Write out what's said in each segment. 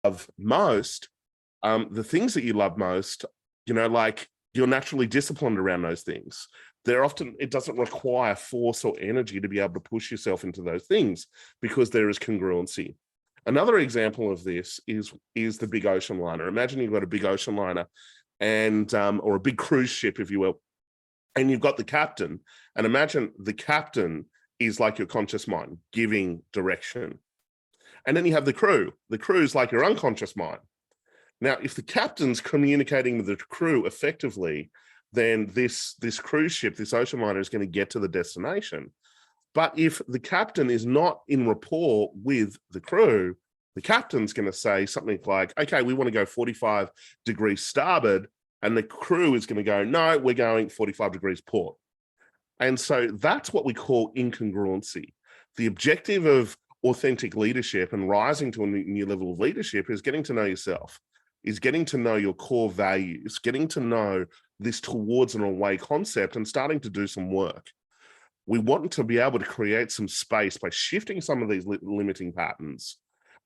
love most, the things that you love most, like you're naturally disciplined around those things. It doesn't require force or energy to be able to push yourself into those things because there is congruency. Another example of this is the big ocean liner. Imagine you've got a big ocean liner and or a big cruise ship, if you will, and you've got the captain. And imagine the captain is like your conscious mind giving direction. And then you have the crew. The crew is like your unconscious mind. Now, if the captain's communicating with the crew effectively, then this cruise ship, this ocean liner, is going to get to the destination. But if the captain is not in rapport with the crew, the captain's going to say something like, okay, we want to go 45 degrees starboard. And the crew is going to go, no, we're going 45 degrees port. And so that's what we call incongruency. The objective of authentic leadership and rising to a new level of leadership is getting to know yourself, is getting to know your core values, getting to know this towards and away concept and starting to do some work. We want to be able to create some space by shifting some of these limiting patterns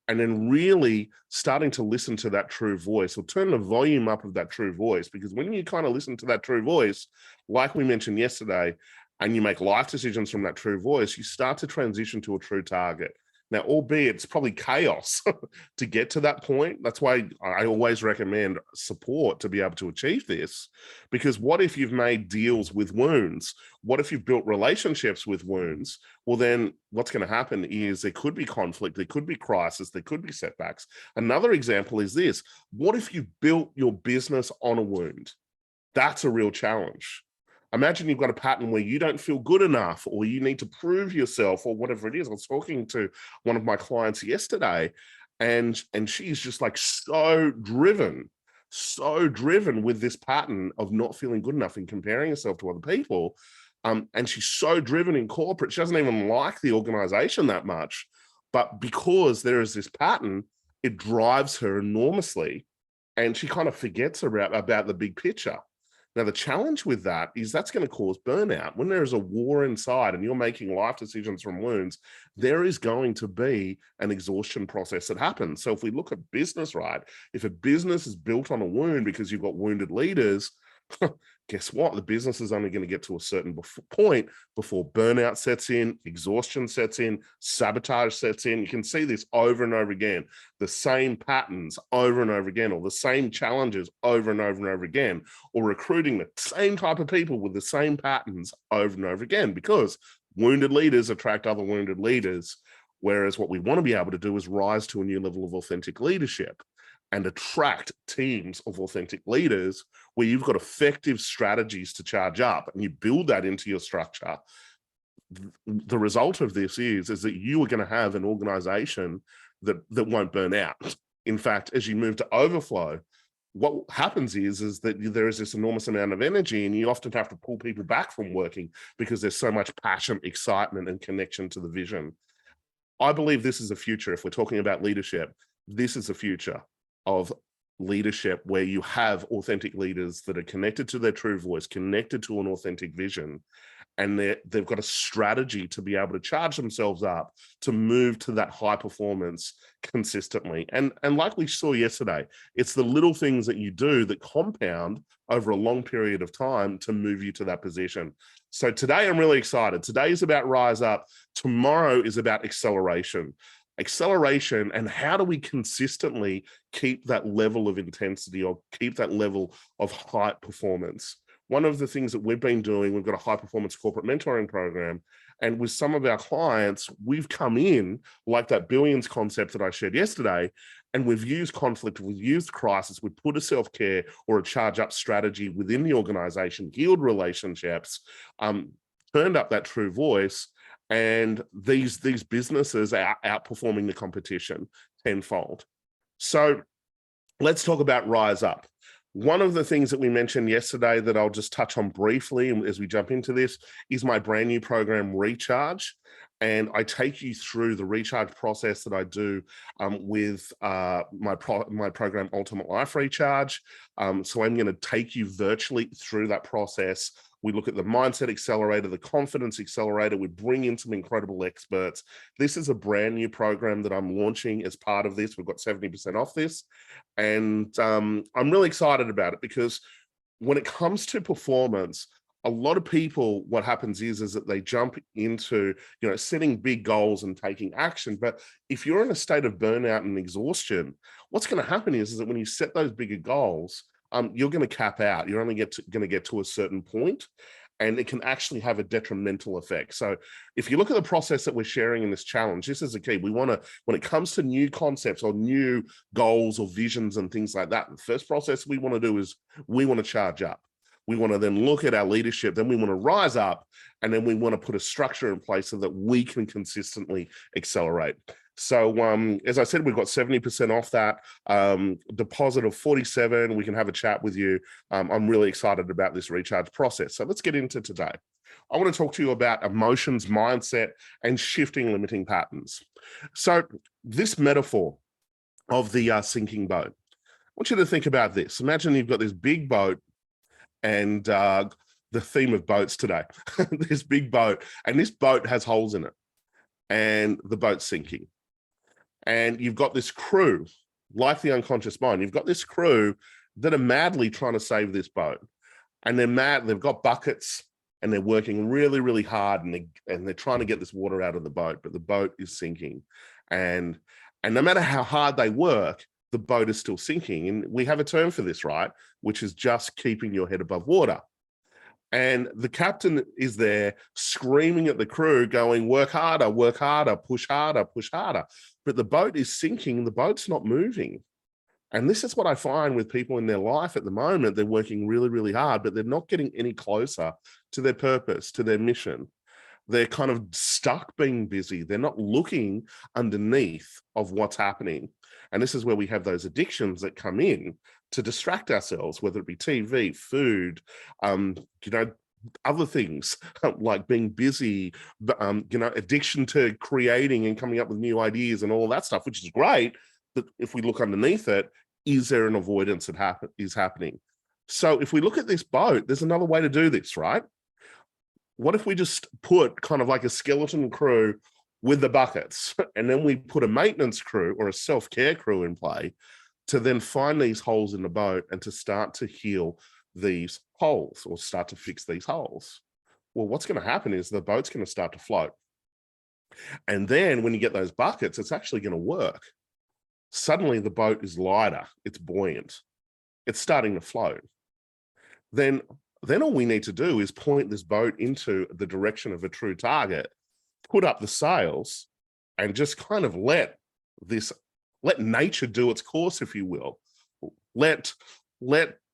and then really starting to listen to that true voice, or turn the volume up of that true voice. Because when you kind of listen to that true voice, like we mentioned yesterday, and you make life decisions from that true voice, you start to transition to a true target. Now, albeit it's probably chaos to get to that point. That's why I always recommend support to be able to achieve this. Because what if you've made deals with wounds? What if you've built relationships with wounds? Well, then what's going to happen is there could be conflict, there could be crisis, there could be setbacks. Another example is this. What if you built your business on a wound? That's a real challenge. Imagine you've got a pattern where you don't feel good enough, or you need to prove yourself, or whatever it is. I was talking to one of my clients yesterday, and she's just like so driven with this pattern of not feeling good enough and comparing herself to other people. And she's so driven in corporate, she doesn't even like the organization that much. But because there is this pattern, it drives her enormously, and she kind of forgets about the big picture. Now, the challenge with that is that's going to cause burnout. When there is a war inside and you're making life decisions from wounds, there is going to be an exhaustion process that happens. So if we look at business, right, if a business is built on a wound because you've got wounded leaders, guess what? The business is only going to get to a certain point before burnout sets in, exhaustion sets in, sabotage sets in. You can see this over and over again, the same patterns over and over again, or the same challenges over and over and over again, or recruiting the same type of people with the same patterns over and over again, because wounded leaders attract other wounded leaders. Whereas what we want to be able to do is rise to a new level of authentic leadership and attract teams of authentic leaders where you've got effective strategies to charge up, and you build that into your structure. The result of this is that you are going to have an organization that won't burn out. In fact, as you move to overflow, what happens is that there is this enormous amount of energy, and you often have to pull people back from working because there's so much passion, excitement, and connection to the vision. I believe this is the future. If we're talking about leadership, this is the future of leadership, where you have authentic leaders that are connected to their true voice, connected to an authentic vision, and they've got a strategy to be able to charge themselves up to move to that high performance consistently. And like we saw yesterday, it's the little things that you do that compound over a long period of time to move you to that position. So today I'm really excited. Today is about Rise Up. Tomorrow is about acceleration. And how do we consistently keep that level of intensity, or keep that level of high performance? One of the things that we've been doing, we've got a high performance corporate mentoring program. And with some of our clients, we've come in like that billions concept that I shared yesterday, and we've used conflict, we've used crisis, we've put a self-care or a charge up strategy within the organization, healed relationships, turned up that true voice. And these businesses are outperforming the competition tenfold. So let's talk about Rise Up. One of the things that we mentioned yesterday that I'll just touch on briefly as we jump into this is my brand new program, Recharge. And I take you through the recharge process that I do with my program, Ultimate Life Recharge. So I'm going to take you virtually through that process We look at the mindset accelerator, the confidence accelerator. We bring in some incredible experts. This is a brand new program that I'm launching as part of this. We've got 70% off this. And I'm really excited about it because when it comes to performance, a lot of people, what happens is that they jump into, setting big goals and taking action. But if you're in a state of burnout and exhaustion, what's going to happen is that when you set those bigger goals, you're going to cap out. You're only going to get to a certain point, and it can actually have a detrimental effect. So if you look at the process that we're sharing in this challenge, this is the key. We want to, when it comes to new concepts or new goals or visions and things like that, the first process we want to do is we want to charge up. We want to then look at our leadership, then we want to rise up, and then we want to put a structure in place so that we can consistently accelerate. So as I said, we've got 70% off that, deposit of 47. We can have a chat with you. I'm really excited about this recharge process. So let's get into today. I want to talk to you about emotions, mindset, and shifting limiting patterns. So this metaphor of the sinking boat, I want you to think about this. Imagine you've got this big boat, and the theme of boats today, this big boat, and this boat has holes in it, and the boat's sinking. And you've got this crew, like the unconscious mind, you've got this crew that are madly trying to save this boat. And they're mad, they've got buckets, and they're working really, really hard, and they're trying to get this water out of the boat, but the boat is sinking. And no matter how hard they work, the boat is still sinking. And we have a term for this, right? Which is just keeping your head above water. And the captain is there screaming at the crew, going, work harder, push harder, push harder. But the boat is sinking, the boat's not moving. And this is what I find with people in their life at the moment. They're working really, really hard, but they're not getting any closer to their purpose, to their mission. They're kind of stuck being busy. They're not looking underneath of what's happening. And this is where we have those addictions that come in to distract ourselves, whether it be TV, food, other things like being busy, addiction to creating and coming up with new ideas and all that stuff, which is great. But if we look underneath it, is there an avoidance that is happening? So if we look at this boat, there's another way to do this, right? What if we just put kind of like a skeleton crew with the buckets, and then we put a maintenance crew or a self-care crew in play to then find these holes in the boat and to start to heal these holes or start to fix these holes? Well, what's going to happen is the boat's going to start to float. And then when you get those buckets, it's actually going to work. Suddenly the boat is lighter, it's buoyant, it's starting to float. Then all we need to do is point this boat into the direction of a true target, put up the sails, and just kind of let nature do its course, if you will. Let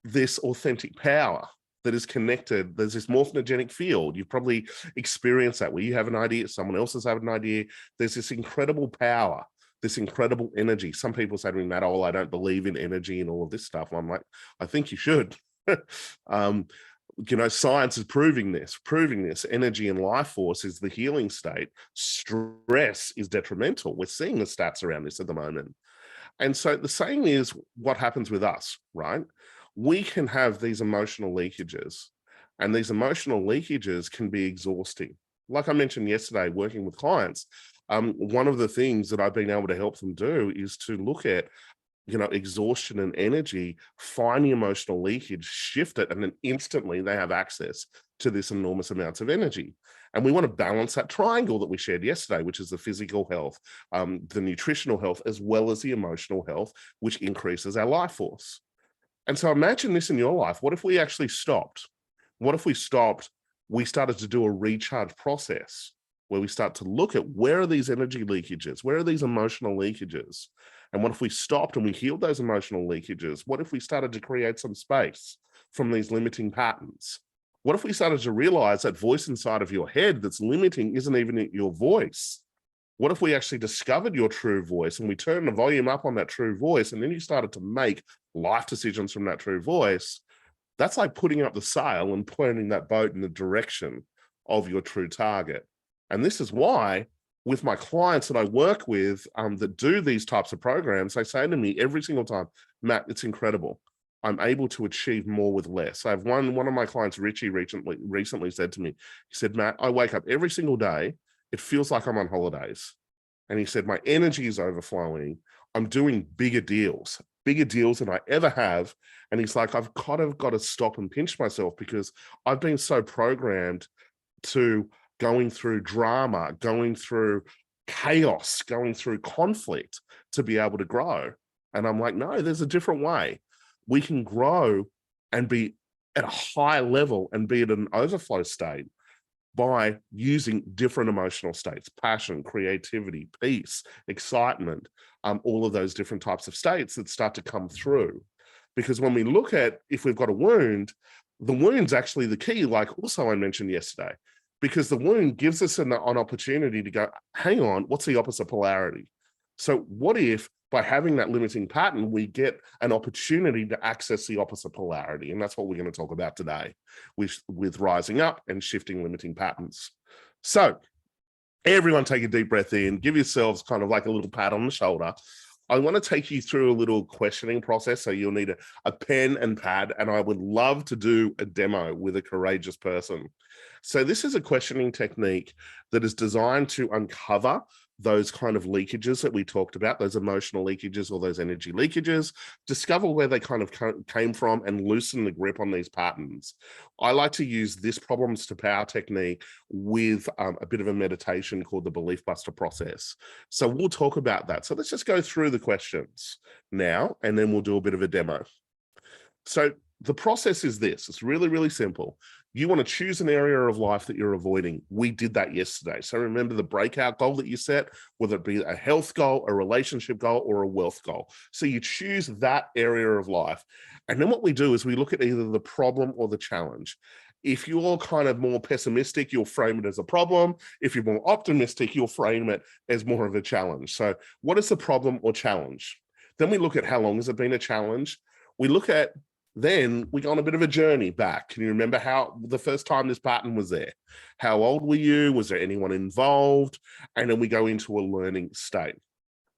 this authentic power that is connected, there's this morphinogenic field. You've probably experienced that where you have an idea, someone else has had an idea. There's this incredible power, this incredible energy. Some people say to me, Matt, I don't believe in energy and all of this stuff. And I'm like, I think you should. Science is proving this. Energy and life force is the healing state. Stress is detrimental. We're seeing the stats around this at the moment. And so the saying is, what happens with us, right? We can have these emotional leakages, and these emotional leakages can be exhausting. Like I mentioned yesterday, working with clients, one of the things that I've been able to help them do is to look at exhaustion and energy, find the emotional leakage, shift it, and then instantly they have access to this enormous amounts of energy. And we want to balance that triangle that we shared yesterday, which is the physical health, the nutritional health, as well as the emotional health, which increases our life force. And so imagine this in your life. What if we actually stopped? What if we started to do a recharge process where we start to look at where are these energy leakages? Where are these emotional leakages? And what if we stopped and we healed those emotional leakages? What if we started to create some space from these limiting patterns? What if we started to realize that voice inside of your head that's limiting isn't even your voice? What if we actually discovered your true voice and we turned the volume up on that true voice, and then you started to make life decisions from that true voice? That's like putting up the sail and pointing that boat in the direction of your true target. And this is why with my clients that I work with that do these types of programs, they say to me every single time, Matt, it's incredible. I'm able to achieve more with less. I have one of my clients, Richie, recently said to me, he said, Matt, I wake up every single day. It feels like I'm on holidays. And he said, my energy is overflowing. I'm doing bigger deals than I ever have. And he's like, I've kind of got to stop and pinch myself because I've been so programmed to going through drama, going through chaos, going through conflict to be able to grow. And I'm like, no, there's a different way. We can grow and be at a high level and be at an overflow state by using different emotional states, passion, creativity, peace, excitement, all of those different types of states that start to come through. Because when we look at if we've got a wound, the wound's actually the key, like also I mentioned yesterday, because the wound gives us an opportunity to go, hang on, what's the opposite polarity? So what if by having that limiting pattern, we get an opportunity to access the opposite polarity? And that's what we're going to talk about today with rising up and shifting limiting patterns. So everyone take a deep breath in, give yourselves kind of like a little pat on the shoulder. I want to take you through a little questioning process. So you'll need a pen and pad, and I would love to do a demo with a courageous person. So this is a questioning technique that is designed to uncover those kind of leakages that we talked about, those emotional leakages or those energy leakages, discover where they kind of came from and loosen the grip on these patterns. I like to use this problems to power technique with a bit of a meditation called the Belief Buster process. So we'll talk about that. So let's just go through the questions now, and then we'll do a bit of a demo. So the process is this. It's really, really simple. You want to choose an area of life that you're avoiding. We did that yesterday. So remember the breakout goal that you set, whether it be a health goal, a relationship goal, or a wealth goal. So you choose that area of life. And then what we do is we look at either the problem or the challenge. If you're kind of more pessimistic, you'll frame it as a problem. If you're more optimistic, you'll frame it as more of a challenge. So what is the problem or challenge? Then we look at how long has it been a challenge? We look at Then we go on a bit of a journey back. Can you remember how the first time this pattern was there? How old were you? Was there anyone involved? And then we go into a learning state.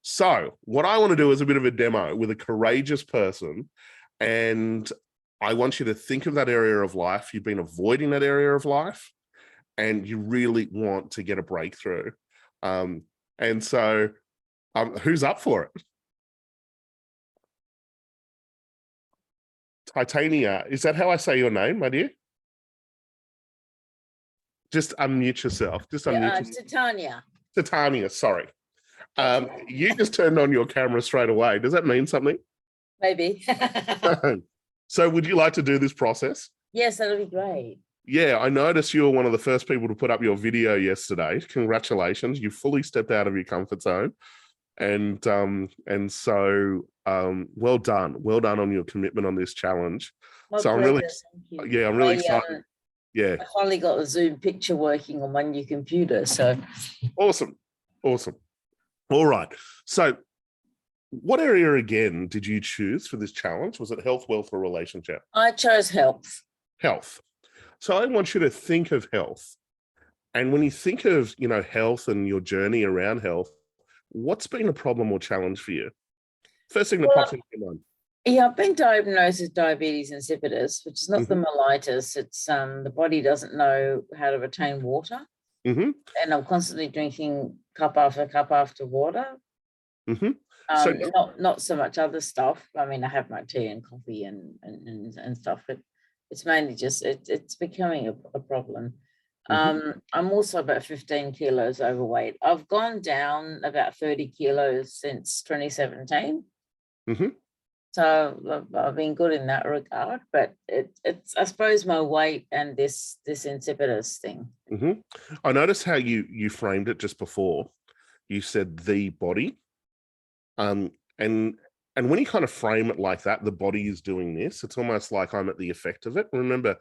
So what I want to do is a bit of a demo with a courageous person. And I want you to think of that area of life. You've been avoiding that area of life and you really want to get a breakthrough. And so who's up for it? Titania, is that how I say your name, my dear? Just unmute yourself. Just unmute yourself. Titania. Titania, sorry. You just turned on your camera straight away. Does that mean something? Maybe. So would you like to do this process? Yes, that'll be great. Yeah, I noticed you were one of the first people to put up your video yesterday. Congratulations. You fully stepped out of your comfort zone. And so well done on your commitment on this challenge. So I'm really excited. Yeah, I finally got the Zoom picture working on my new computer. So awesome. All right. So what area again did you choose for this challenge? Was it health, wealth, or relationship? I chose health. Health. So I want you to think of health. And when you think of, health and your journey around health, what's been a problem or challenge for you? First thing that pops into your mind. Yeah, I've been diagnosed with diabetes insipidus, which is not the mellitus. It's the body doesn't know how to retain water. And I'm constantly drinking cup after water. So not so much other stuff. I mean, I have my tea and coffee and stuff, but it's mainly just it's becoming a problem. I'm also about 15 kilos overweight. I've gone down about 30 kilos since 2017. So I've been good in that regard, but it's I suppose my weight and this insipidus thing. I noticed how you framed it just before. You said the body. And when you kind of frame it like that, the body is doing this, it's almost like I'm at the effect of it. Remember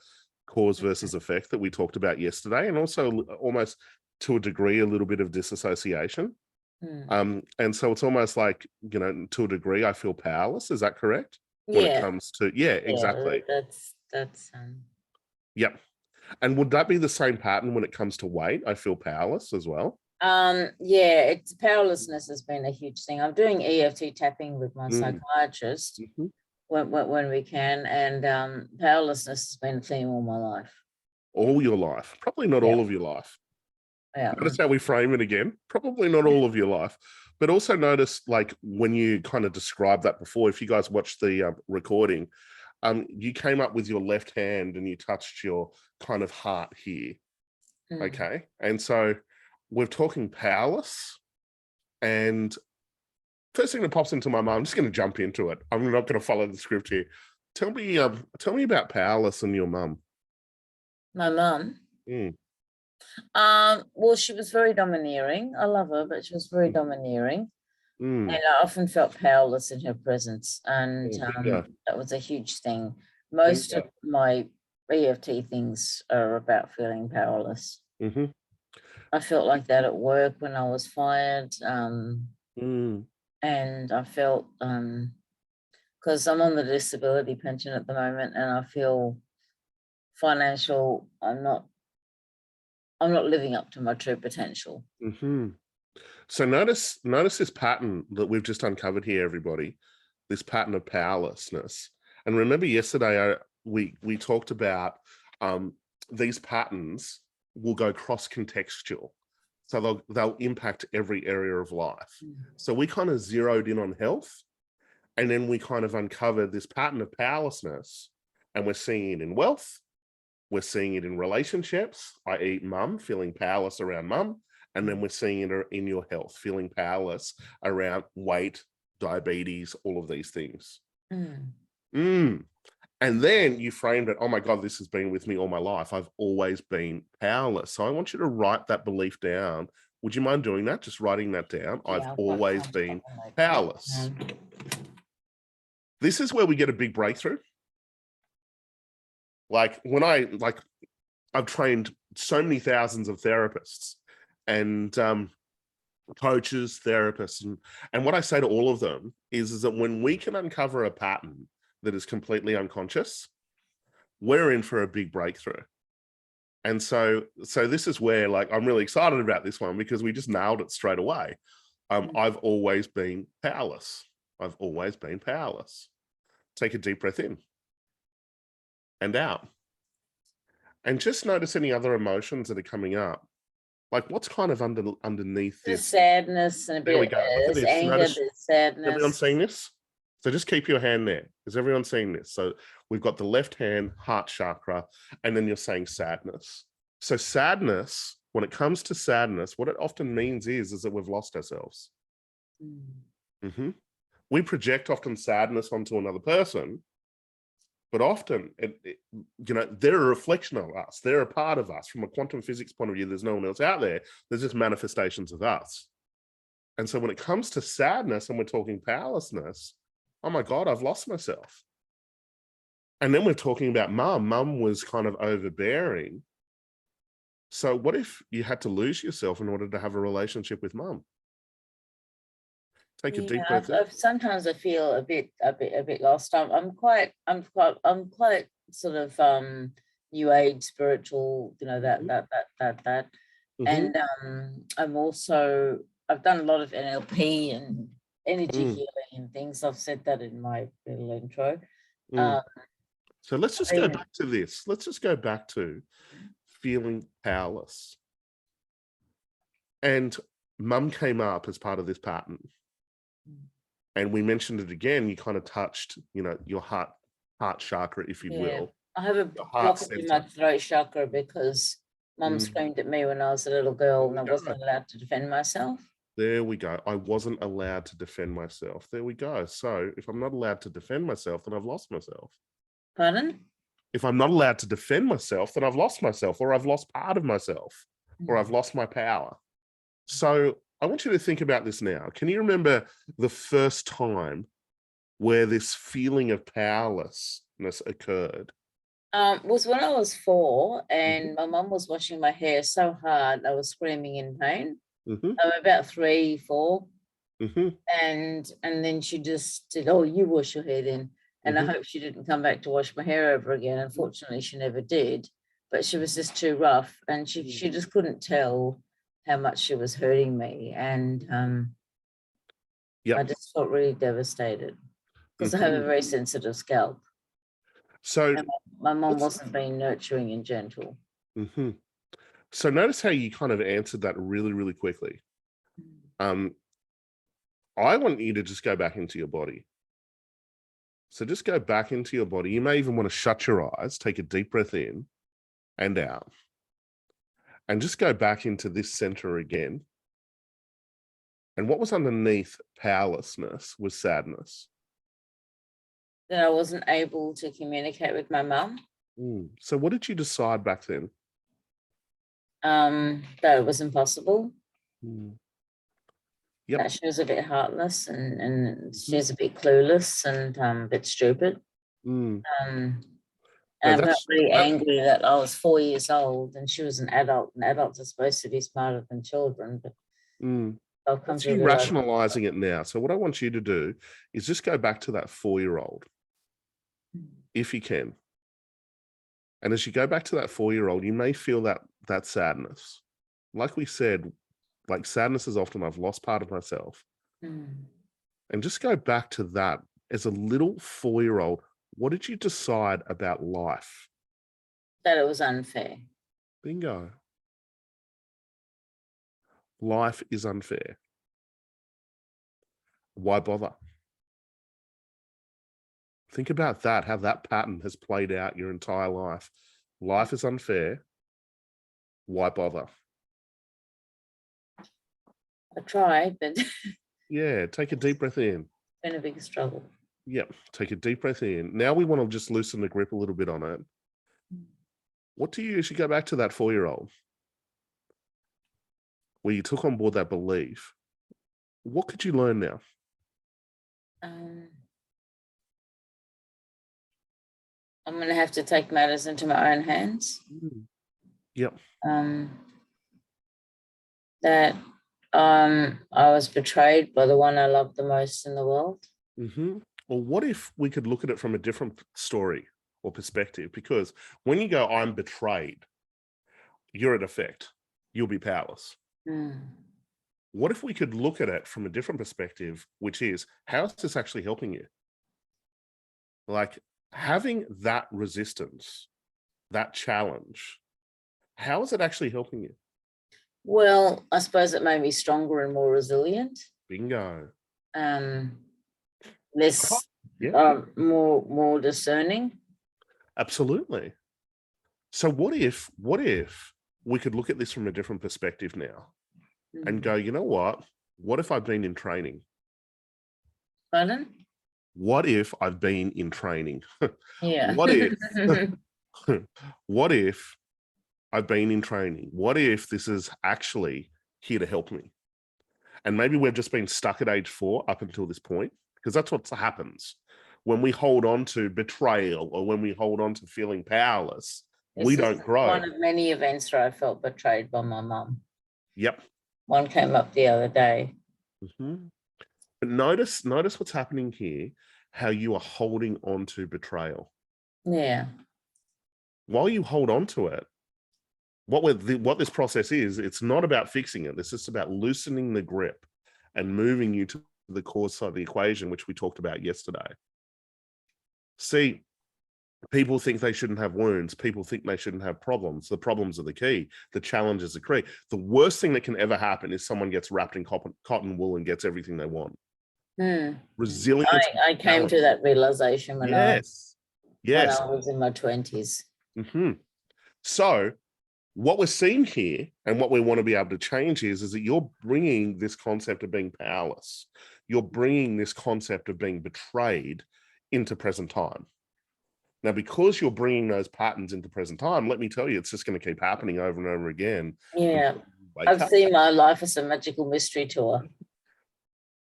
cause versus effect that we talked about yesterday, and also almost to a degree, a little bit of disassociation. And so it's almost like, to a degree, I feel powerless. Is that correct? When it comes to, exactly. That's Yep. And would that be the same pattern when it comes to weight? I feel powerless as well. It's powerlessness has been a huge thing. I'm doing EFT tapping with my psychiatrist. when we can. And powerlessness has been a theme all my life. All your life, probably not Yeah. all of your life. Yeah. Notice how we frame it again. Probably not all of your life, but also notice, like, when you kind of described that before, if you guys watched the recording, you came up with your left hand and you touched your kind of heart here. Okay. And so we're talking powerless. And first thing that pops into my mind, I'm just going to jump into it. I'm not going to follow the script here. Tell me about powerless and your mum. My mum. Well, she was very domineering. I love her, but she was very domineering. And I often felt powerless in her presence. And that was a huge thing. Most of my EFT things are about feeling powerless. I felt like that at work when I was fired. And I felt, because I'm on the disability pension at the moment, and I feel I'm not living up to my true potential. So notice this pattern that we've just uncovered here, everybody, this pattern of powerlessness. And remember yesterday, we talked about these patterns will go cross-contextual. So they'll impact every area of life. So we kind of zeroed in on health, and then we kind of uncovered this pattern of powerlessness, and we're seeing it in wealth. We're seeing it in relationships, i.e. mum, feeling powerless around mum. And then we're seeing it in your health, feeling powerless around weight, diabetes, all of these things. And then you framed it, oh my God, this has been with me all my life. I've always been powerless. So I want you to write that belief down. Would you mind doing that? Just writing that down. Yeah, I've always been powerless. This is where we get a big breakthrough. Like when I've trained so many thousands of therapists and coaches, therapists, and what I say to all of them is that when we can uncover a pattern that is completely unconscious, we're in for a big breakthrough. And so this is where, like, I'm really excited about this one because we just nailed it straight away. I've always been powerless. I've always been powerless. Take a deep breath in and out. And just notice any other emotions that are coming up. Like, what's kind of underneath this? Sadness and a bit of anger, sadness. Everyone seeing this? So just keep your hand there. Is everyone seeing this? So we've got the left hand, heart chakra, and then you're saying sadness. So sadness, when it comes to sadness, what it often means is that we've lost ourselves. We project often sadness onto another person, but often, they're a reflection of us. They're a part of us. From a quantum physics point of view, there's no one else out there. There's just manifestations of us. And so when it comes to sadness and we're talking powerlessness, oh my God, I've lost myself. And then we're talking about mum. Mum was kind of overbearing. So what if you had to lose yourself in order to have a relationship with mum? Take a deep breath in. Sometimes I feel a bit lost. I'm quite sort of new age spiritual, that. And I've done a lot of NLP and energy healing and things. I've said that in my little intro. So let's just go back to this. Let's just go back to feeling powerless. And mum came up as part of this pattern. And we mentioned it again, you kind of touched, your heart chakra, if you will. I have a blockage in my throat chakra because mum screamed at me when I was a little girl and I wasn't allowed to defend myself. There we go. I wasn't allowed to defend myself. There we go. So if I'm not allowed to defend myself, then I've lost myself. Pardon? If I'm not allowed to defend myself, then I've lost myself, or I've lost part of myself, or I've lost my power. So I want you to think about this now. Can you remember the first time where this feeling of powerlessness occurred? Was when I was 4 and my mum was washing my hair so hard I was screaming in pain. I'm about 3, 4. And then she just said, oh, you wash your hair then. And I hope she didn't come back to wash my hair over again. Unfortunately, she never did. But she was just too rough. And she just couldn't tell how much she was hurting me. And I just felt really devastated. because I have a very sensitive scalp. So And my mom wasn't being nurturing and gentle. So notice how you kind of answered that really, really quickly. I want you to just go back into your body. So just go back into your body. You may even want to shut your eyes, take a deep breath in and out, and just go back into this center again. And what was underneath powerlessness was sadness. That I wasn't able to communicate with my mum. So what did you decide back then? That it was impossible. Yep. That she was a bit heartless and she's a bit clueless and a bit stupid. And I felt really angry that I was 4 years old and she was an adult, and adults are supposed to be smarter than children. But I'll come that's to you rationalizing it now. So what I want you to do is just go back to that 4-year-old, if you can. And as you go back to that 4-year-old, you may feel that sadness. Like we said, like sadness is often, I've lost part of myself. And just go back to that as a little 4-year-old. What did you decide about life? That it was unfair. Bingo. Life is unfair. Why bother? Think about that, how that pattern has played out your entire life. Life is unfair. Why bother? I tried, but yeah, take a deep breath in. It's been a big struggle. Yep, take a deep breath in. Now we want to just loosen the grip a little bit on it. What do you usually go back to that 4-year-old where you took on board that belief? What could you learn now? I'm going to have to take matters into my own hands. Yep. That I was betrayed by the one I loved the most in the world. Well, what if we could look at it from a different story or perspective? Because when you go, I'm betrayed, you're at effect. You'll be powerless. What if we could look at it from a different perspective, which is, how is this actually helping you? Like, having that resistance, that challenge, how is it actually helping you? Well, I suppose it made me stronger and more resilient. Bingo. Less, more discerning. Absolutely. So what if we could look at this from a different perspective now and go, you know what? What if I've been in training? Pardon? What if I've been in training? Yeah. What if I've been in training? What if this is actually here to help me? And maybe we've just been stuck at age 4 up until this point, because that's what happens when we hold on to betrayal or when we hold on to feeling powerless. We don't grow. One of many events where I felt betrayed by my mum. Yep. One came up the other day. But notice what's happening here, how you are holding on to betrayal. Yeah. While you hold on to it, what this process is, it's not about fixing it. It's just about loosening the grip and moving you to the core side of the equation, which we talked about yesterday. See, people think they shouldn't have wounds. People think they shouldn't have problems. The problems are the key. The challenges are key. The worst thing that can ever happen is someone gets wrapped in cotton wool and gets everything they want. Resilience. I came to that realization when I Yes. when I was in my 20s. So what we're seeing here and what we want to be able to change is that you're bringing this concept of being powerless. You're bringing this concept of being betrayed into present time. Now, because you're bringing those patterns into present time, let me tell you, it's just going to keep happening over and over again. Yeah. I've seen my life as a magical mystery tour.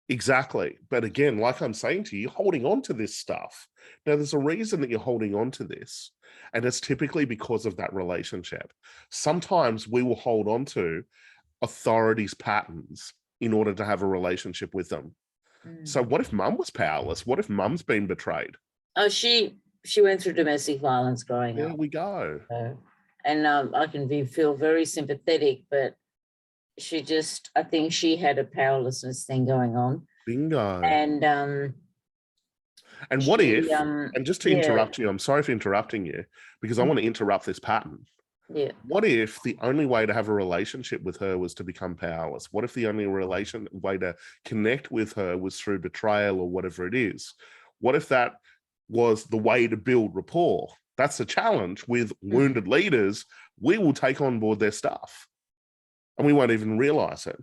Exactly. But again, like I'm saying to you, you're holding on to this stuff. Now, there's a reason that you're holding on to this. And it's typically because of that relationship. Sometimes we will hold on to authorities' patterns in order to have a relationship with them. So what if mum was powerless? What if mum's been betrayed? Oh, she went through domestic violence growing up. There we go. And I can feel very sympathetic, but I think she had a powerlessness thing going on. Bingo. And And what if, and just to yeah, interrupt you, I'm sorry for interrupting you, because I want to interrupt this pattern. yeah. What if the only way to have a relationship with her was to become powerless? What if the only way to connect with her was through betrayal or whatever it is? What if that was the way to build rapport? That's the challenge with wounded leaders. We will take on board their stuff and we won't even realize it.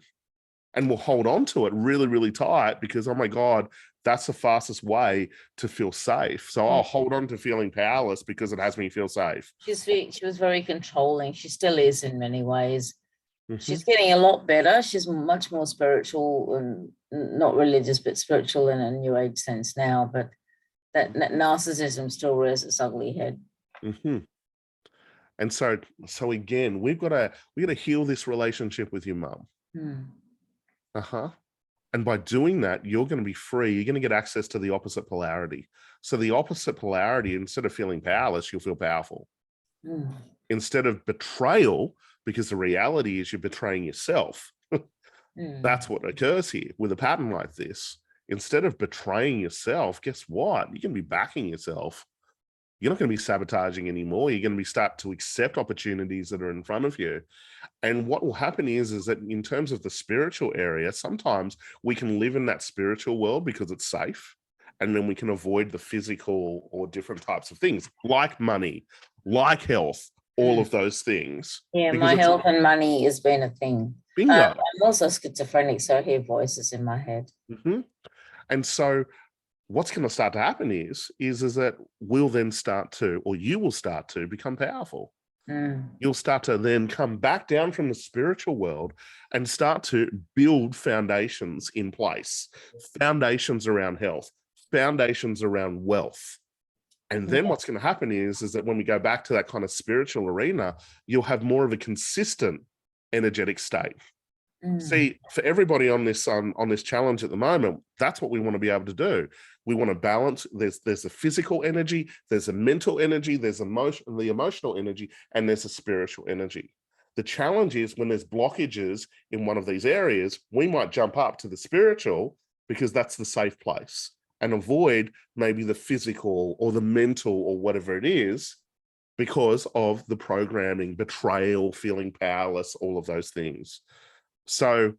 And we'll hold on to it really, really tight because, oh my God, that's the fastest way to feel safe. So I'll hold on to feeling powerless because it has me feel safe. She was very controlling. She still is in many ways. She's getting a lot better. She's much more spiritual and not religious, but spiritual in a new age sense now. But that narcissism still rears its ugly head. And so again, we got to heal this relationship with your mum. And by doing that, you're going to be free. You're going to get access to the opposite polarity. So the opposite polarity, instead of feeling powerless, you'll feel powerful. Instead of betrayal, because the reality is you're betraying yourself. That's what occurs here with a pattern like this. Instead of betraying yourself, guess what? You're going to be backing yourself. You're not going to be sabotaging anymore. You're going to start to accept opportunities that are in front of you. And what will happen is that in terms of the spiritual area, sometimes we can live in that spiritual world because it's safe. And then we can avoid the physical or different types of things like money, like health, all of those things. Yeah, my health and money has been a thing. Bingo. I'm also schizophrenic, so I hear voices in my head. And so what's going to start to happen is that we'll then start to, or you will start to become powerful. You'll start to then come back down from the spiritual world and start to build foundations in place, foundations around health, foundations around wealth. And then what's going to happen is that when we go back to that kind of spiritual arena, you'll have more of a consistent energetic state. See, for everybody on this challenge at the moment, that's what we want to be able to do. We want to balance. There's a physical energy, there's a mental energy, there's the emotional energy, and there's a spiritual energy. The challenge is when there's blockages in one of these areas, we might jump up to the spiritual because that's the safe place and avoid maybe the physical or the mental or whatever it is because of the programming, betrayal, feeling powerless, all of those things. So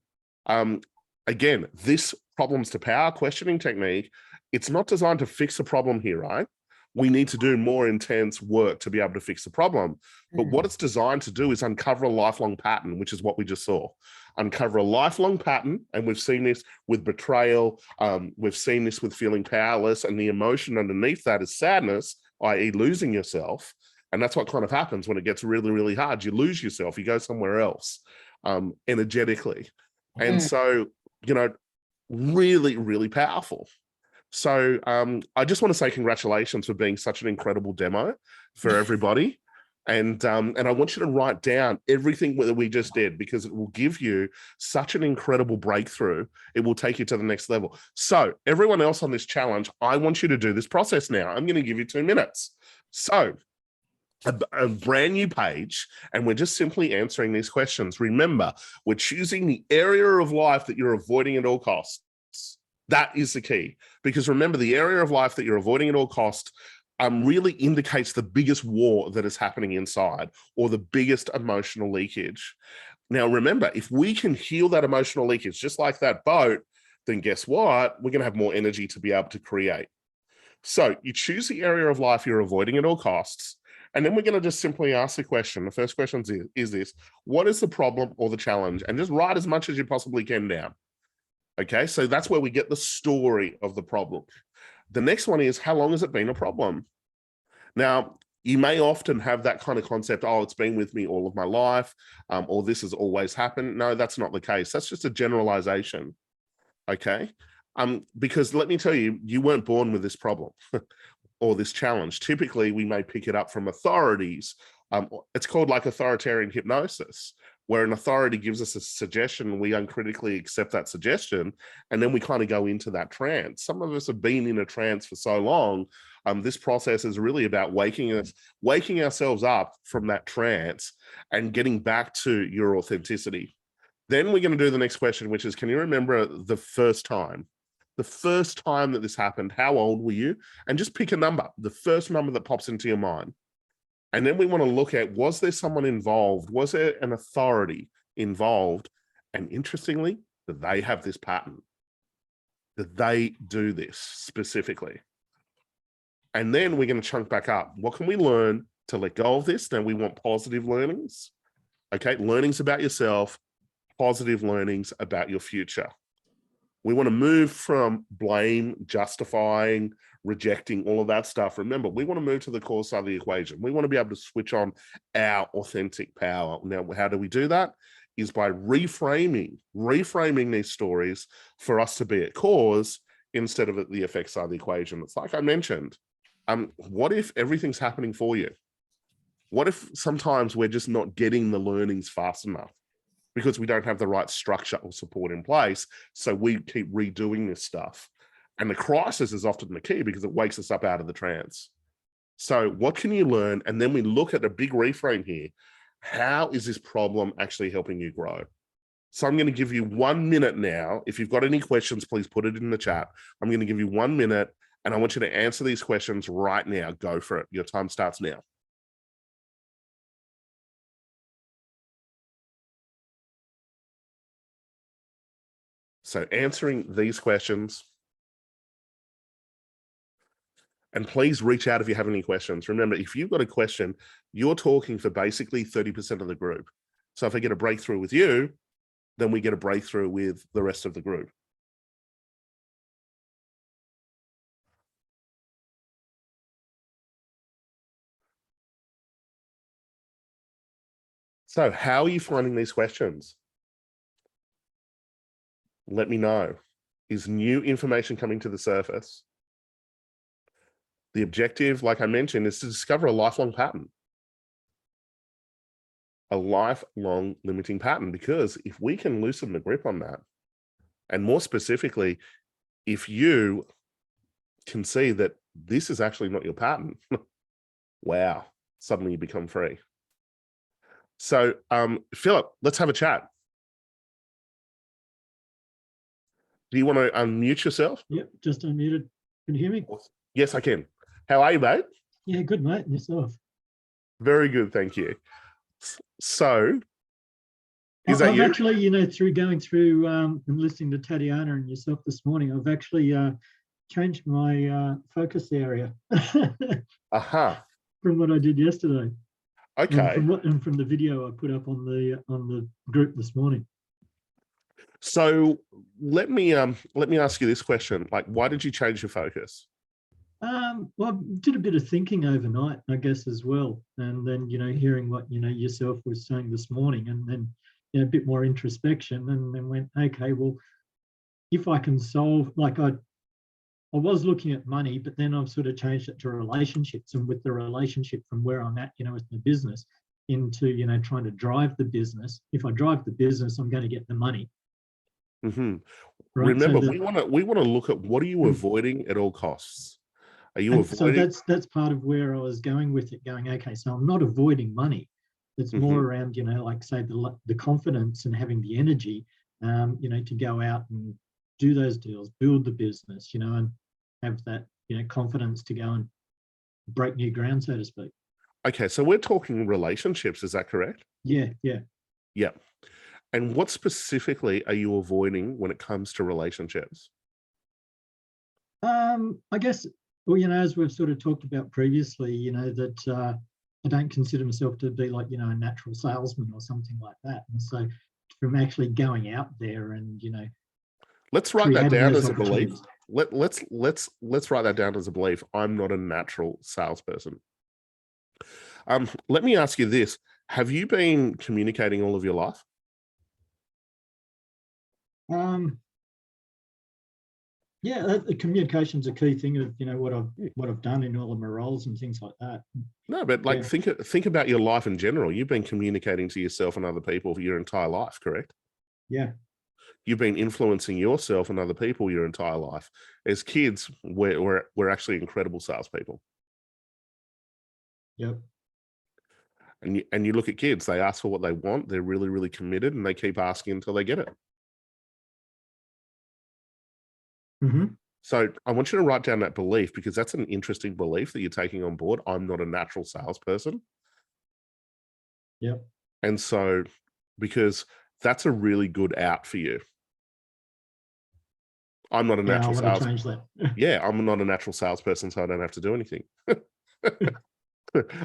again, this problems to power questioning technique, it's not designed to fix a problem here, right? We need to do more intense work to be able to fix the problem. But what it's designed to do is uncover a lifelong pattern, which is what we just saw. Uncover a lifelong pattern, and we've seen this with betrayal, we've seen this with feeling powerless, and the emotion underneath that is sadness, i.e. losing yourself. And that's what kind of happens when it gets really, really hard. You lose yourself, you go somewhere else. Energetically. And so, really, really powerful. So I just want to say congratulations for being such an incredible demo for everybody. And I want you to write down everything that we just did because it will give you such an incredible breakthrough. It will take you to the next level. So everyone else on this challenge, I want you to do this process now. I'm going to give you 2 minutes. So a brand new page, and we're just simply answering these questions. Remember, we're choosing the area of life that you're avoiding at all costs. That is the key, because remember, the area of life that you're avoiding at all costs really indicates the biggest war that is happening inside or the biggest emotional leakage. Now, remember, if we can heal that emotional leakage, just like that boat, then guess what? We're going to have more energy to be able to create. So you choose the area of life you're avoiding at all costs. And then we're going to just simply ask the question. The first question is this: what is the problem or the challenge? And just write as much as you possibly can down. Okay, so that's where we get the story of the problem. The next one is, how long has it been a problem? Now, you may often have that kind of concept, oh, it's been with me all of my life, or this has always happened. No, that's not the case. That's just a generalization. Okay, because let me tell you, you weren't born with this problem. Or this challenge. Typically, we may pick it up from authorities. It's called like authoritarian hypnosis, where an authority gives us a suggestion, we uncritically accept that suggestion, and then we kind of go into that trance. Some of us have been in a trance for so long. This process is really about waking ourselves up from that trance and getting back to your authenticity. Then we're going to do the next question, which is, can you remember the first time? the first time that this happened, how old were you? And just pick a number, the first number that pops into your mind. And then we want to look at, was there someone involved? Was there an authority involved? And interestingly, did they have this pattern? Did they do this specifically? And then we're going to chunk back up. What can we learn to let go of this? Now we want positive learnings. Okay, learnings about yourself, positive learnings about your future. We want to move from blame, justifying, rejecting, all of that stuff. Remember, we want to move to the core side of the equation. We want to be able to switch on our authentic power. Now, how do we do that? Is by reframing these stories for us to be at cause instead of at the effect side of the equation. It's like I mentioned, what if everything's happening for you? What if sometimes we're just not getting the learnings fast enough because we don't have the right structure or support in place? So we keep redoing this stuff. And the crisis is often the key because it wakes us up out of the trance. So what can you learn? And then we look at a big reframe here. How is this problem actually helping you grow? So I'm going to give you 1 minute now. If you've got any questions, please put it in the chat. I'm going to give you 1 minute and I want you to answer these questions right now. Go for it. Your time starts now. So answering these questions. And please reach out if you have any questions. Remember, if you've got a question, you're talking for basically 30% of the group. So if I get a breakthrough with you, then we get a breakthrough with the rest of the group. So how are you finding these questions? Let me know. Is new information coming to the surface? The objective, like I mentioned, is to discover a lifelong pattern. A lifelong limiting pattern, because if we can loosen the grip on that, and more specifically, if you can see that this is actually not your pattern, wow, suddenly you become free. So, Philip, let's have a chat. Do you want to unmute yourself? Yep, just unmuted. Can you hear me? Yes, I can. How are you, mate? Yeah, good, mate. And yourself? Very good, thank you. So, is that I've you? actually, through going through and listening to Tatiana and yourself this morning, I've actually changed my focus area from what I did yesterday. Okay. And from the video I put up on the group this morning. So let me ask you this question: like, why did you change your focus? Well, I did a bit of thinking overnight, I guess, as well, and then hearing what yourself was saying this morning, and then a bit more introspection, and then went, okay, well, if I can solve, like I was looking at money, but then I've sort of changed it to relationships, and with the relationship from where I'm at, with the business, into trying to drive the business. If I drive the business, I'm going to get the money. Mm-hmm. Right? Remember, so we want to look at what are you avoiding at all costs. Are you avoiding? So that's part of where I was going with it. Going, okay, so I'm not avoiding money. It's more around like say the confidence and having the energy, to go out and do those deals, build the business, and have that confidence to go and break new ground, so to speak. Okay, so we're talking relationships. Is that correct? Yeah. And what specifically are you avoiding when it comes to relationships? I guess, well, as we've sort of talked about previously, that I don't consider myself to be like, a natural salesman or something like that. And so from actually going out there and, let's write that down as a belief. Let's write that down as a belief. I'm not a natural salesperson. Let me ask you this. Have you been communicating all of your life? Yeah, communication's a key thing of what I've done in all of my roles and things like that. No, but like think about your life in general. You've been communicating to yourself and other people for your entire life, correct? Yeah. You've been influencing yourself and other people your entire life. As kids, we're actually incredible salespeople. Yep. And you look at kids, they ask for what they want, they're really, really committed, and they keep asking until they get it. Mhm. So I want you to write down that belief, because that's an interesting belief that you're taking on board. I'm not a natural salesperson. Yep. And so, because that's a really good out for you. I'm not a Yeah, I natural want sales. to change that. Yeah, I'm not a natural salesperson, so I don't have to do anything.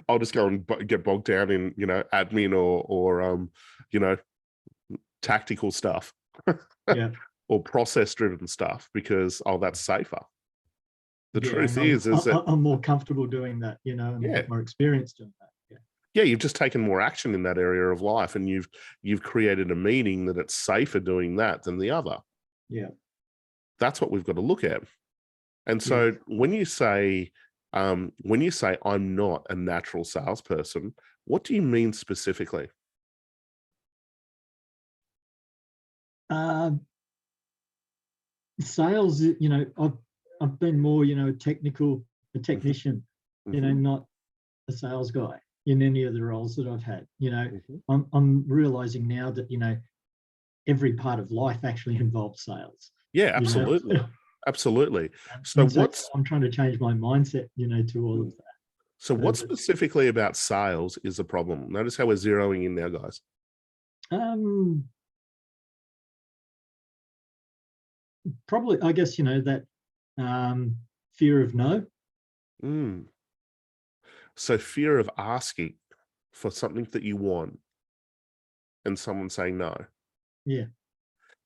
I'll just go and get bogged down in, admin or tactical stuff. Yeah. Or process driven stuff, because that's safer. The Yeah, truth and is that I'm more comfortable doing that, and I've Yeah. got more experience doing that. yeah, you've just taken more action in that area of life, and you've created a meaning that it's safer doing that than the other. Yeah. That's what we've got to look at. And so when you say I'm not a natural salesperson, what do you mean specifically? Sales, I've been more, a technician, Mhm. not a sales guy in any of the roles that I've had. Mhm. I'm realizing now that, every part of life actually involves sales. Yeah, absolutely. Absolutely. So And so I'm trying to change my mindset, to all of that. So what that- specifically about sales is the problem? Notice how we're zeroing in now, guys. Probably, I guess, that fear of no. Mm. So fear of asking for something that you want and someone saying no. Yeah.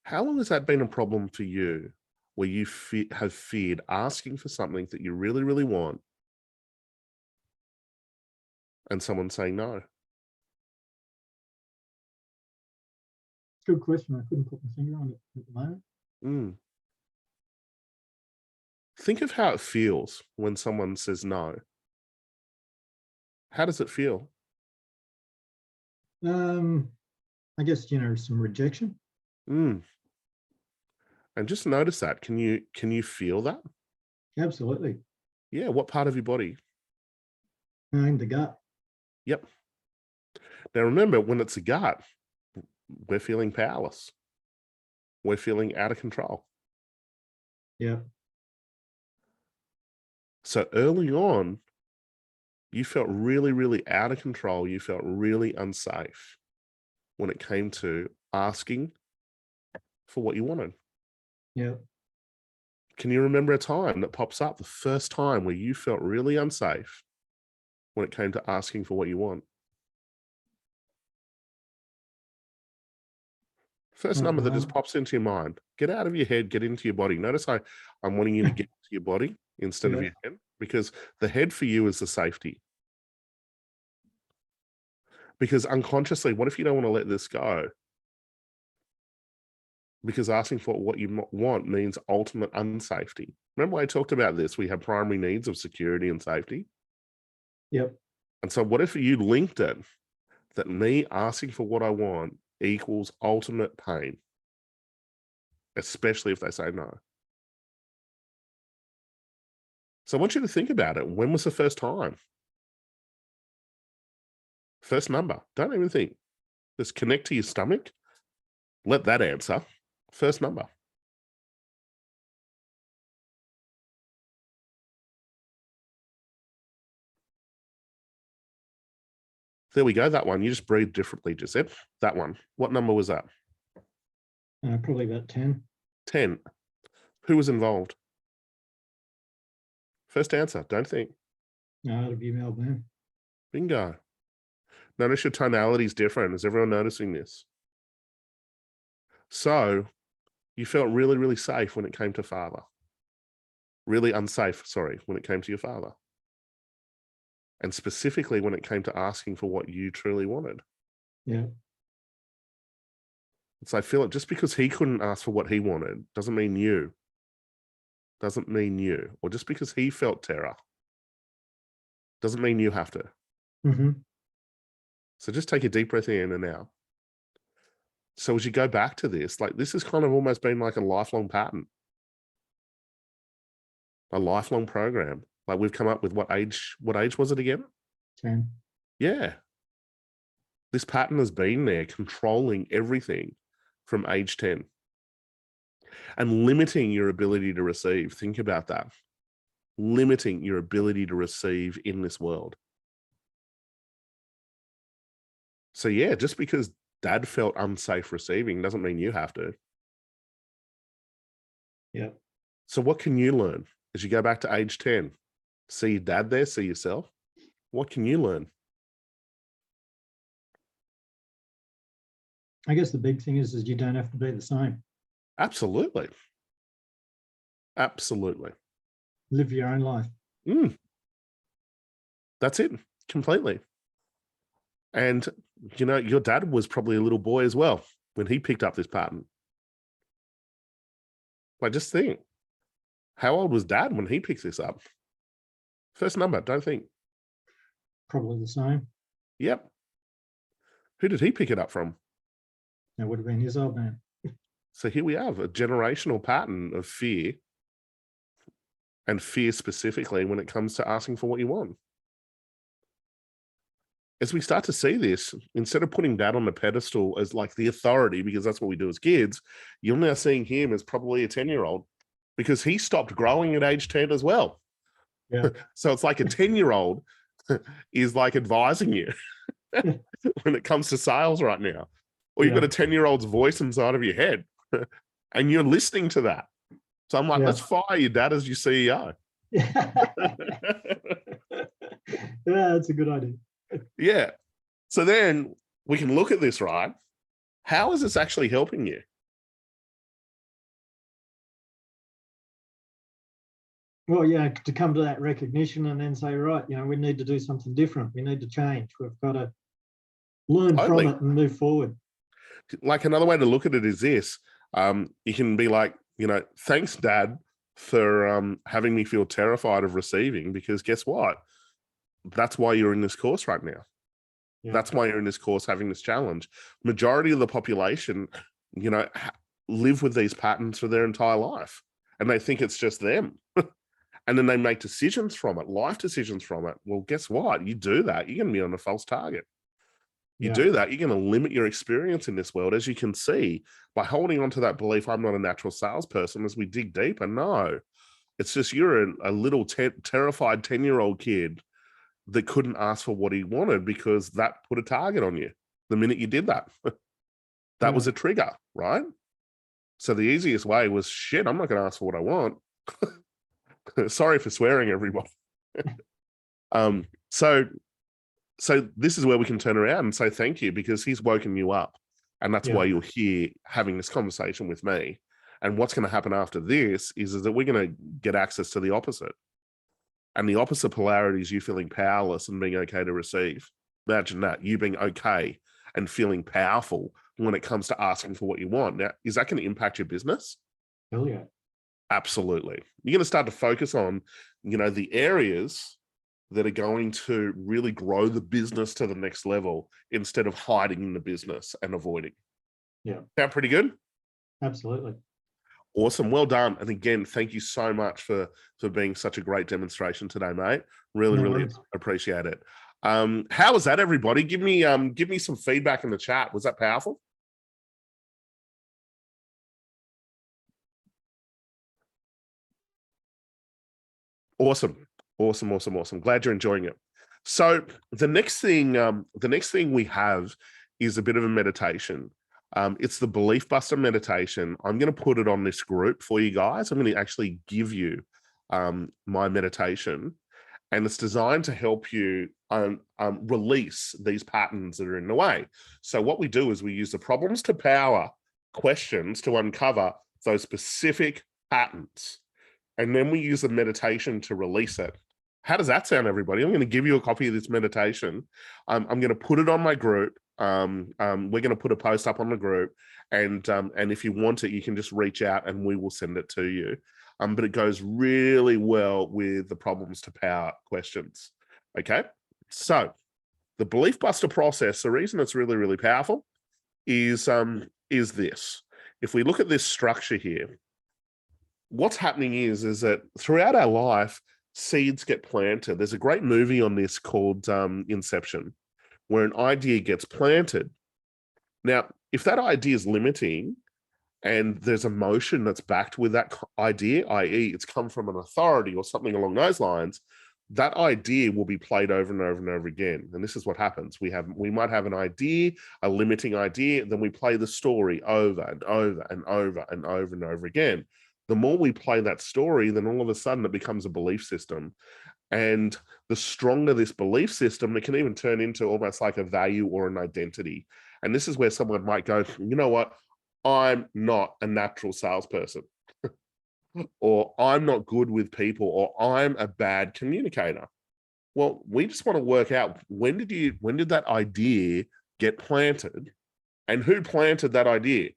How long has that been a problem for you, where you have feared asking for something that you really, really want and someone saying no? Good question. I couldn't put my finger on it at the moment. Mm. Think of how it feels when someone says no. How does it feel? I guess, some rejection. Mm. And just notice that. Can you feel that? Absolutely. Yeah. What part of your body? In the gut. Yep. Now remember, when it's a gut, we're feeling powerless. We're feeling out of control. Yeah. So early on, you felt really, really out of control. You felt really unsafe when it came to asking for what you wanted. Yeah. Can you remember a time that pops up, the first time where you felt really unsafe when it came to asking for what you want? First number that just pops into your mind. Get out of your head, get into your body. Notice I'm wanting you to get into your body instead of Yeah. your head, because the head for you is the safety. Because unconsciously, what if you don't want to let this go? Because asking for what you want means ultimate unsafety. Remember I talked about this? We have primary needs of security and safety. Yep. And so what if you linked it that me asking for what I want equals ultimate pain, especially if they say no? So I want you to think about it. When was the first time? First number. Don't even think. Just connect to your stomach. Let that answer. First number. There we go. That one. You just breathe differently, Giuseppe. That one. What number was that? Probably about 10. 10. Who was involved? First answer. Don't think. It'll be Melbourne. Bingo. Notice your tonality is different. Is everyone noticing this? So you felt really, really safe when it came to father. Really unsafe, sorry, when it came to your father. And specifically when it came to asking for what you truly wanted. Yeah. So I feel it, just because he couldn't ask for what he wanted doesn't mean you. Doesn't mean you. Or just because he felt terror doesn't mean you have to. Mm-hmm. So just take a deep breath in and out. So as you go back to this, like this has kind of almost been like a lifelong pattern. A lifelong program. Like we've come up with what age was it again? 10. Yeah. This pattern has been there controlling everything from age 10. and limiting your ability to receive. Think about that. Limiting your ability to receive in this world. So yeah, just because dad felt unsafe receiving doesn't mean you have to. Yeah. So what can you learn as you go back to age 10? See your dad there, see yourself. What can you learn? I guess the big thing is you don't have to be the same. Absolutely. Absolutely. Live your own life. That's it, completely. And, you know, your dad was probably a little boy as well when he picked up this pattern. Like, just think, how old was dad when he picks this up? First number, don't think. Probably the same. Yep. Who did he pick it up from? That would have been his old man. So here we have a generational pattern of fear, and fear specifically when it comes to asking for what you want. As we start to see this, instead of putting dad on the pedestal as like the authority, because that's what we do as kids, you're now seeing him as probably a 10-year-old because he stopped growing at age 10 as well. Yeah. So it's like a 10-year-old is like advising you when it comes to sales right now. Or you've got a 10-year-old's voice inside of your head and you're listening to that. So I'm like, let's fire your dad as your CEO. Yeah, that's a good idea. Yeah. So then we can look at this, right? How is this actually helping you? Well, yeah, to come to that recognition and then say, right, you know, we need to do something different. We need to change. We've got to learn from it and move forward. Like another way to look at it is this. You can be like, you know, thanks, Dad, for having me feel terrified of receiving, because guess what? That's why you're in this course right now. Yeah. That's why you're in this course having this challenge. Majority of the population, you know, live with these patterns for their entire life, and they think it's just them. And then they make decisions from it, life decisions from it. Well, guess what? You do that, you're going to be on a false target. You do that, you're going to limit your experience in this world, as you can see, by holding on to that belief, I'm not a natural salesperson, as we dig deeper. No, it's just you're a little terrified 10-year-old kid that couldn't ask for what he wanted because that put a target on you the minute you did that. That was a trigger, right? So the easiest way was, shit, I'm not going to ask for what I want. Sorry for swearing, everybody. So this is where we can turn around and say thank you, because he's woken you up. And that's why you're here having this conversation with me. And what's going to happen after this is that we're going to get access to the opposite. And the opposite polarity is you feeling powerless and being okay to receive. Imagine that, you being okay and feeling powerful when it comes to asking for what you want. Now, is that going to impact your business? Hell yeah. Absolutely. You're going to start to focus on, you know, the areas that are going to really grow the business to the next level instead of hiding in the business and avoiding. Yeah. Sound pretty good? Absolutely. Awesome. Well done. And again, thank you so much for being such a great demonstration today, mate. Really appreciate it. How was that, everybody? Give me some feedback in the chat. Was that powerful? Awesome. Glad you're enjoying it. So the next thing we have is a bit of a meditation. It's the Belief Buster meditation. I'm going to put it on this group for you guys. I'm going to actually give you my meditation, and it's designed to help you release these patterns that are in the way. So what we do is we use the problems to power questions to uncover those specific patterns. And then we use the meditation to release it. How does that sound, everybody? I'm going to give you a copy of this meditation. I'm going to put it on my group. We're going to put a post up on the group. And if you want it, you can just reach out and we will send it to you. But it goes really well with the problems to power questions. Okay. So the Belief Buster process, the reason it's really powerful is this. If we look at this structure here, what's happening is that throughout our life, seeds get planted. There's a great movie on this called Inception, where an idea gets planted. Now, if that idea is limiting, and there's emotion that's backed with that idea, i.e. it's come from an authority or something along those lines, that idea will be played over and over and over again. And this is what happens. We might have an idea, a limiting idea, then we play the story over and over and over and over and over again. The more we play that story, then all of a sudden it becomes a belief system. And the stronger this belief system, it can even turn into almost like a value or an identity. And this is where someone might go, you know what? I'm not a natural salesperson. Or I'm not good with people, or I'm a bad communicator. Well, we just want to work out, when did that idea get planted, and who planted that idea?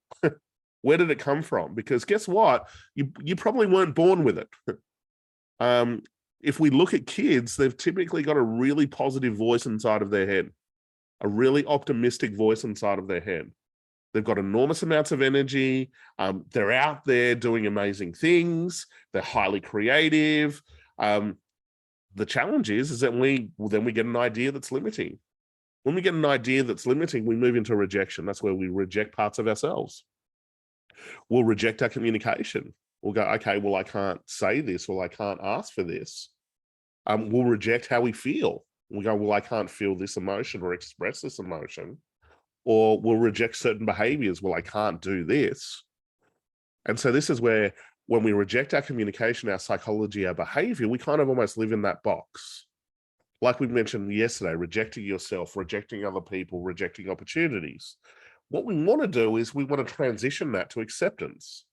Where did it come from? Because guess what? You probably weren't born with it. If we look at kids, they've typically got a really positive voice inside of their head, a really optimistic voice inside of their head. They've got enormous amounts of energy. They're out there doing amazing things. They're highly creative. The challenge is that we get an idea that's limiting. When we get an idea that's limiting, we move into rejection. That's where we reject parts of ourselves. We'll reject our communication. We'll go, okay, well, I can't say this, or I can't ask for this. We'll reject how we feel. We go, well, I can't feel this emotion or express this emotion. Or we'll reject certain behaviors. Well, I can't do this. And so this is where, when we reject our communication, our psychology, our behavior, we kind of almost live in that box. Like we mentioned yesterday, rejecting yourself, rejecting other people, rejecting opportunities. What we want to do is we want to transition that to acceptance.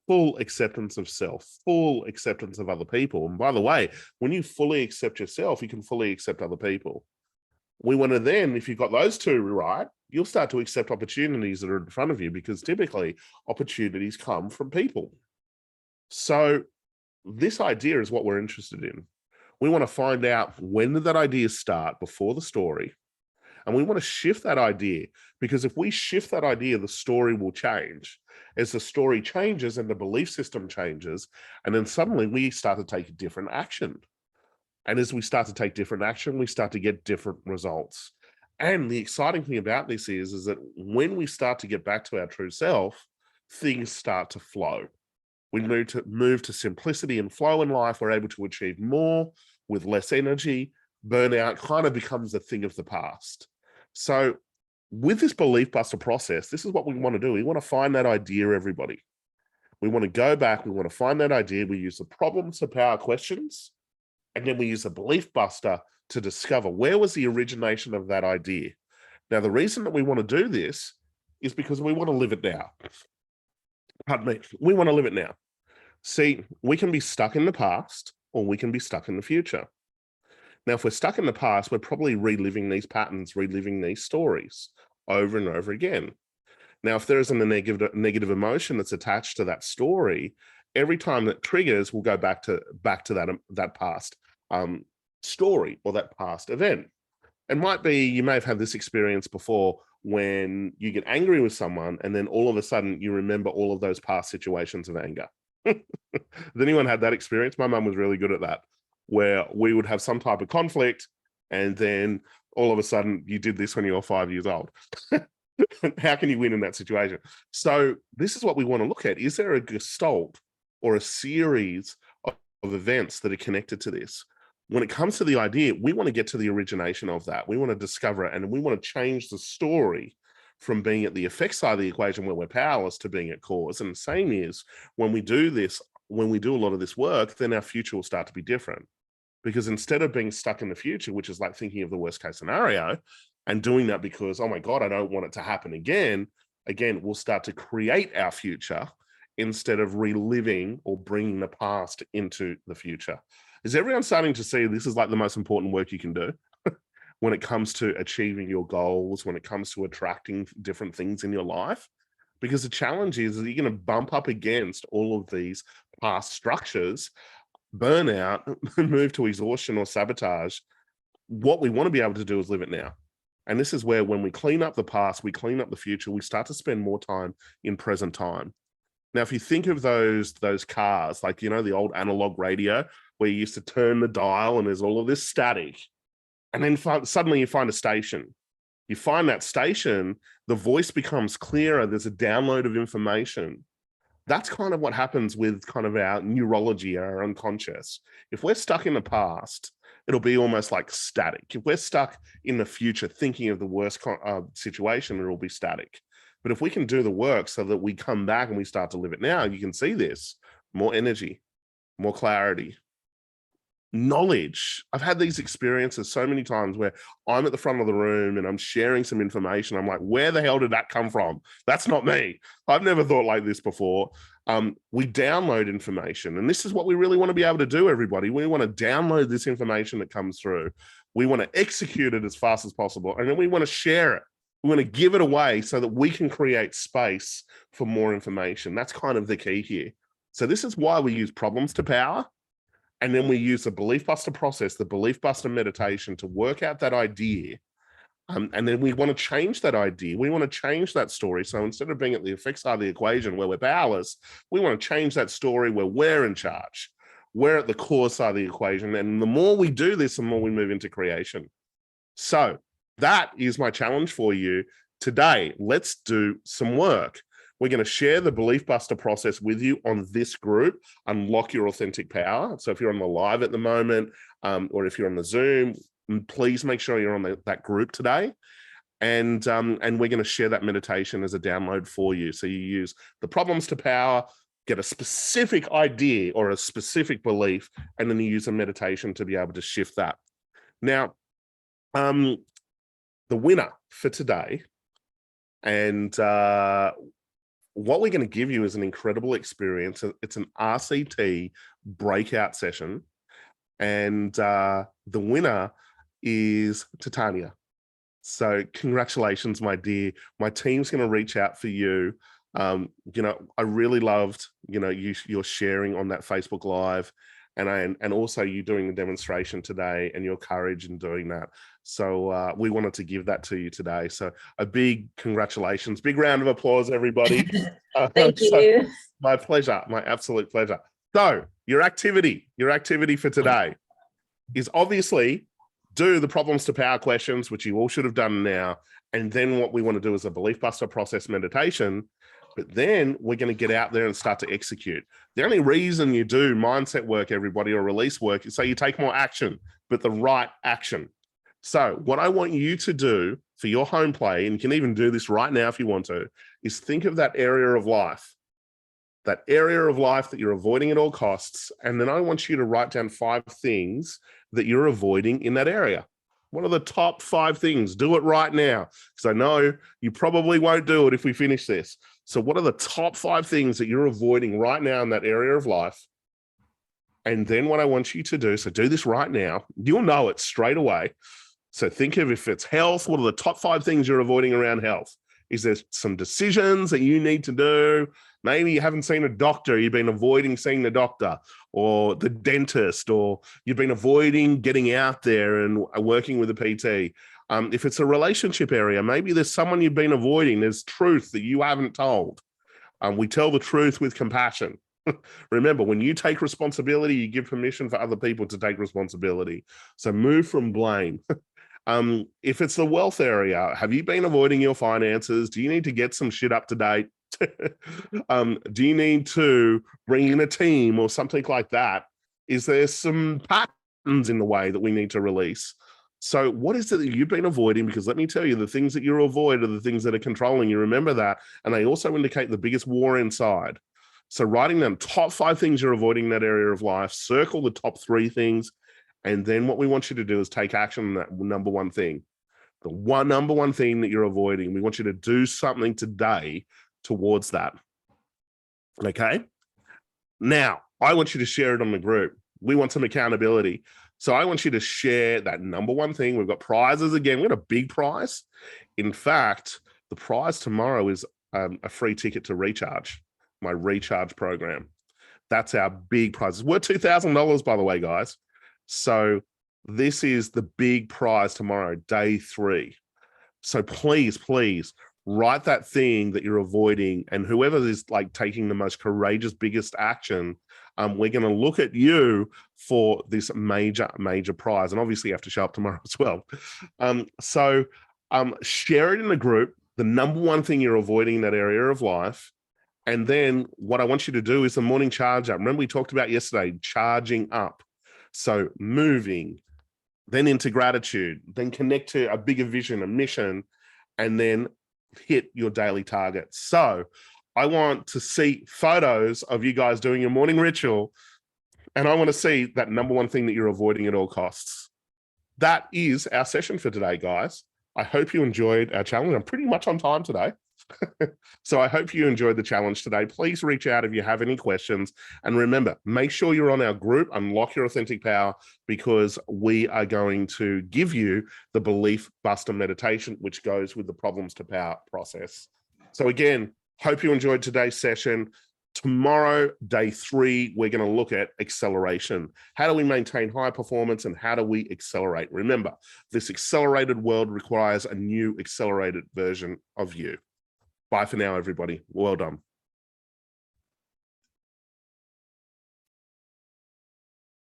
Full acceptance of self, full acceptance of other people. And by the way, when you fully accept yourself, you can fully accept other people. We want to then, if you've got those two right, you'll start to accept opportunities that are in front of you, because typically opportunities come from people. So this idea is what we're interested in. We want to find out, when did that idea start before the story? And we want to shift that idea, because if we shift that idea, the story will change. As the story changes and the belief system changes, and then suddenly we start to take different action. And as we start to take different action, we start to get different results. And the exciting thing about this is that when we start to get back to our true self, things start to flow. We move to simplicity and flow in life. We're able to achieve more with less energy. Burnout kind of becomes a thing of the past. So with this belief buster process, this is what we want to do. We want to find that idea, everybody. We want to go back. We want to find that idea. We use the problem to power questions. And then we use a belief buster to discover, where was the origination of that idea. Now, the reason that we want to do this is because we want to live it now. Pardon me. We want to live it now. See, we can be stuck in the past, or we can be stuck in the future. Now, if we're stuck in the past, we're probably reliving these patterns, reliving these stories over and over again. Now, if there isn't a negative emotion that's attached to that story, every time that triggers, we'll go back to that past story or that past event. It might be, you may have had this experience before, when you get angry with someone and then all of a sudden you remember all of those past situations of anger. Has anyone had that experience? My mum was really good at that, where we would have some type of conflict and then all of a sudden you did this when you were 5 years old. How can you win in that situation? So this is what we want to look at. Is there a gestalt or a series of events that are connected to this? When it comes to the idea, we want to get to the origination of that. We want to discover it, and we want to change the story from being at the effect side of the equation where we're powerless to being at cause. And the same is, when we do this, when we do a lot of this work, then our future will start to be different. Because instead of being stuck in the future, which is like thinking of the worst case scenario and doing that because, oh my God, I don't want it to happen again, we'll start to create our future instead of reliving or bringing the past into the future. Is everyone starting to see this is like the most important work you can do when it comes to achieving your goals, when it comes to attracting different things in your life? Because the challenge is that you're going to bump up against all of these past structures, burnout, move to exhaustion or sabotage. What we want to be able to do is live it now. And this is where, when we clean up the past, we clean up the future, we start to spend more time in present time. Now, if you think of those cars, like, you know, the old analog radio where you used to turn the dial and there's all of this static, and then suddenly you find a station, You find that station, the voice becomes clearer. There's a download of information. That's kind of what happens with kind of our neurology, our unconscious. If we're stuck in the past, it'll be almost like static. If we're stuck in the future thinking of the worst situation, it'll be static. But if we can do the work so that we come back and we start to live it now, you can see this: more energy, more clarity, knowledge. I've had these experiences so many times where I'm at the front of the room and I'm sharing some information. I'm like, where the hell did that come from? That's not me. I've never thought like this before. We download information, and this is what we really want to be able to do, everybody. We want to download this information that comes through. We want to execute it as fast as possible, and then we want to share it. We want to give it away so that we can create space for more information. That's kind of the key here. So this is why we use problems to power. And then we use the belief buster process, the belief buster meditation, to work out that idea. And then we want to change that idea. We want to change that story. So instead of being at the effect side of the equation where we're powerless, we want to change that story where we're in charge. We're at the core side of the equation. And the more we do this, the more we move into creation. So that is my challenge for you today. Let's do some work. We're going to share the Belief Buster process with you on this group, Unlock Your Authentic Power. So if you're on the live at the moment, or if you're on the Zoom, please make sure you're on that group today. And we're going to share that meditation as a download for you. So you use the problems to power, get a specific idea or a specific belief, and then you use a meditation to be able to shift that. Now, the winner for today, and what we're going to give you is an incredible experience. It's an RCT breakout session. And the winner is Titania. So congratulations, my dear. My team's going to reach out for you. I really loved, your sharing on that Facebook Live, and also you doing the demonstration today and your courage in doing that. So we wanted to give that to you today. So a big congratulations, big round of applause, everybody. Thank you. My pleasure, my absolute pleasure. So your activity for today is obviously do the problems to power questions, which you all should have done now. And then what we want to do is a Belief Buster process meditation. But then we're going to get out there and start to execute. The only reason you do mindset work, everybody, or release work, is so you take more action, but the right action. So what I want you to do for your home play, and you can even do this right now if you want to, is think of that area of life that you're avoiding at all costs. And then I want you to write down 5 things that you're avoiding in that area. What are the top 5 things? Do it right now, because I know you probably won't do it if we finish this. So what are the top 5 things that you're avoiding right now in that area of life? And then what I want you to do, so do this right now, you'll know it straight away. So think of, if it's health, what are the top 5 things you're avoiding around health? Is there some decisions that you need to do? Maybe you haven't seen a doctor, you've been avoiding seeing the doctor or the dentist, or you've been avoiding getting out there and working with a PT. If it's a relationship area, maybe there's someone you've been avoiding. There's truth that you haven't told. We tell the truth with compassion. Remember, when you take responsibility, you give permission for other people to take responsibility. So move from blame. If it's the wealth area, have you been avoiding your finances? Do you need to get some shit up to date? Do you need to bring in a team or something like that? Is there some patterns in the way that we need to release? So what is it that you've been avoiding? Because let me tell you, the things that you avoid are the things that are controlling you. Remember that. And they also indicate the biggest war inside. So writing down top 5 things you're avoiding in that area of life, circle the top 3 things. And then what we want you to do is take action on that number 1 thing. The number one thing that you're avoiding. We want you to do something today towards that. Okay? Now, I want you to share it on the group. We want some accountability. So I want you to share that number 1 thing. We've got prizes again. We've got a big prize. In fact, the prize tomorrow is a free ticket to Recharge, my Recharge program. That's our big prize. It's worth $2,000, by the way, guys. So this is the big prize tomorrow, day 3. So please, please write that thing that you're avoiding, and whoever is like taking the most courageous, biggest action, we're going to look at you for this major prize. And obviously you have to show up tomorrow as well. So Share it in a group, the number one thing you're avoiding in that area of life. And then what I want you to do is the morning charge up. Remember we talked about yesterday, charging up. So moving, then into gratitude, then connect to a bigger vision, a mission, and then hit your daily targets. So I want to see photos of you guys doing your morning ritual. And I want to see that number one thing that you're avoiding at all costs. That is our session for today, guys. I hope you enjoyed our challenge. I'm pretty much on time today. So I hope you enjoyed the challenge today. Please reach out if you have any questions. And remember, make sure you're on our group, Unlock Your Authentic Power, because we are going to give you the Belief Buster meditation, which goes with the Problems to Power process. So again, hope you enjoyed today's session. Tomorrow, day 3, we're going to look at acceleration. How do we maintain high performance and how do we accelerate? Remember, this accelerated world requires a new accelerated version of you. Bye for now, everybody. Well done.